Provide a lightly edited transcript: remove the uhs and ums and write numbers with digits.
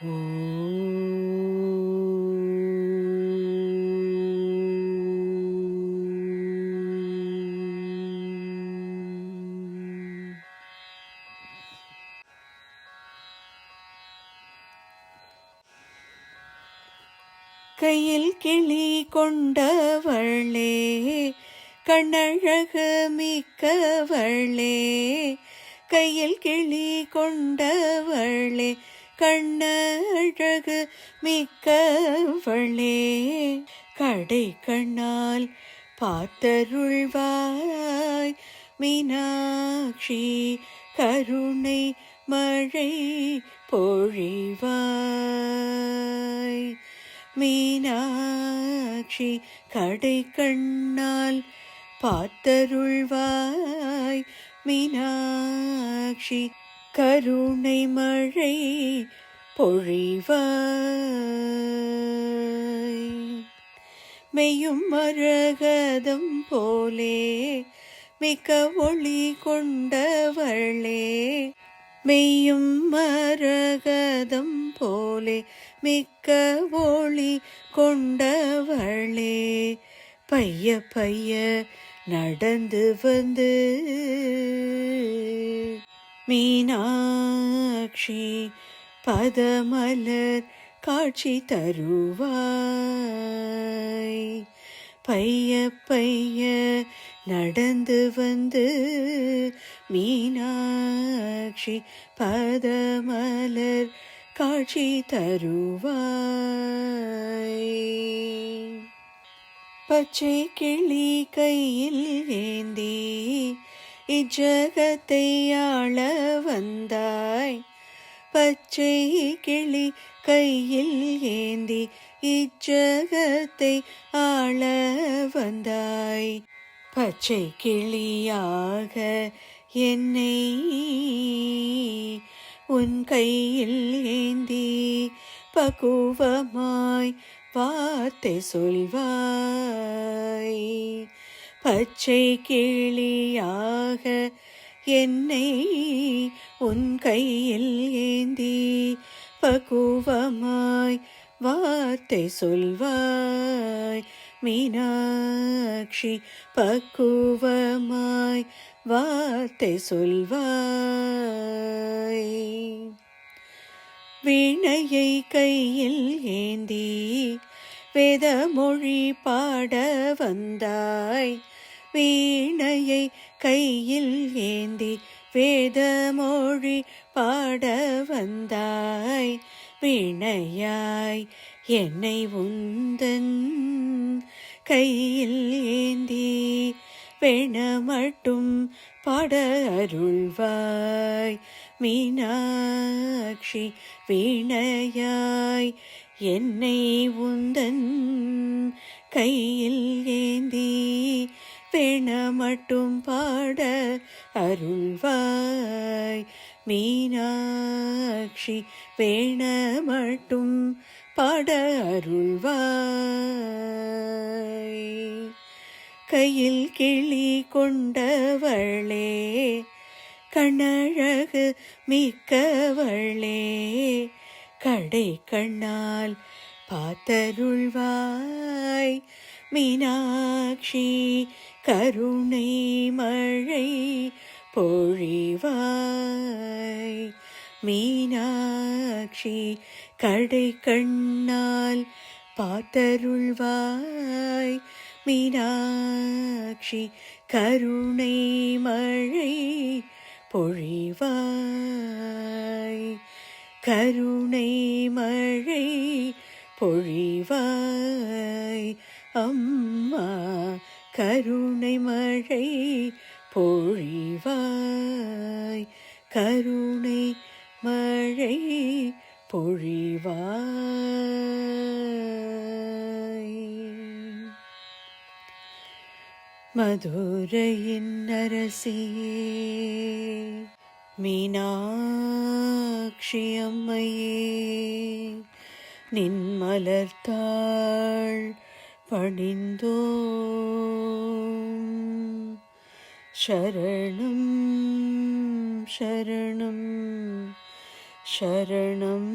கையில் கிளி கொண்டவளே, கண்ணழகு மிக்கவளே, கையில் கிளி கொண்டவளே, கண்ணழகு மிக்கவளே, கடை கண்ணால் பார்த்தருள்வாய் மீனாட்சி, கருணை மழை பொழிவாய். மீனாட்சி, கடை கண்ணால் பார்த்தருள்வாய் மீனாட்சி, கருணை மழை பொழிவாய். மெய்யும் மரகதம் போலே மிக்க ஒளி கொண்டவளே, மெய்யும் மரகதம் போலே மிக்க ஒளி கொண்டவளே, பைய பைய நடந்து வந்து மீனாட்சி, பதமலர் காட்சி தருவாய். பைய பைய நடந்து வந்து மீனாட்சி, பதமலர் காட்சி தருவாய். பச்சை கிளி கையில் ஏந்தி இஜகத்தை ஆள வந்தாய். பச்சை கிளி கையில் ஏந்தி இஜகத்தை ஆள வந்தாய். பச்சை கிளியாக என்னை உன் கையில் ஏந்தி பக்குவமாய் வார்த்தை சொல்வாய். பச்சை கிளியாக என்னை உன் கையில் ஏந்தி பக்குவமாய் வார்த்தை சொல்வாய். மீனாட்சி, பக்குவமாய் வார்த்தை சொல்வாய். வீணையை கையில் ஏந்தி வேதமொழி பாட வந்தாய். வீணையை கையில் ஏந்தி வேதமொழி பாட வந்தாய். வீணையாய் என்னை உந்தன் கையில் ஏந்தி வேண மட்டும் பாட அருள்வாய். மீனாட்சி, வீணையாய் என்னை உந்தன் கையில் ஏந்தி வேண மட்டும் பாட அருள்வாய். மீனாட்சி, வேண மட்டும் பாட அருள்வாய். கையில் கிளி கொண்டவளே, கண்ணழகு மிக்கவளே, கடை கண்ணால் பார்த்தருள்வாய் மீனாட்சி, கருணை மழை பொழிவாய். மீனாட்சி, கடை கண்ணால் பார்த்தருள்வாய் மீனாட்சி, கருணை மழை பொழிவாய். கருணை மழை பொழிவாய். அம்மா, கருணை மழை பொழிவாய். கருணை மழை பொழிவாய். மதுரையின் அரசியே, மீனாட்சி அம்மையே, நின் மலர்த்தாள் பணிந்தோம். சரணம் சரணம் சரணம்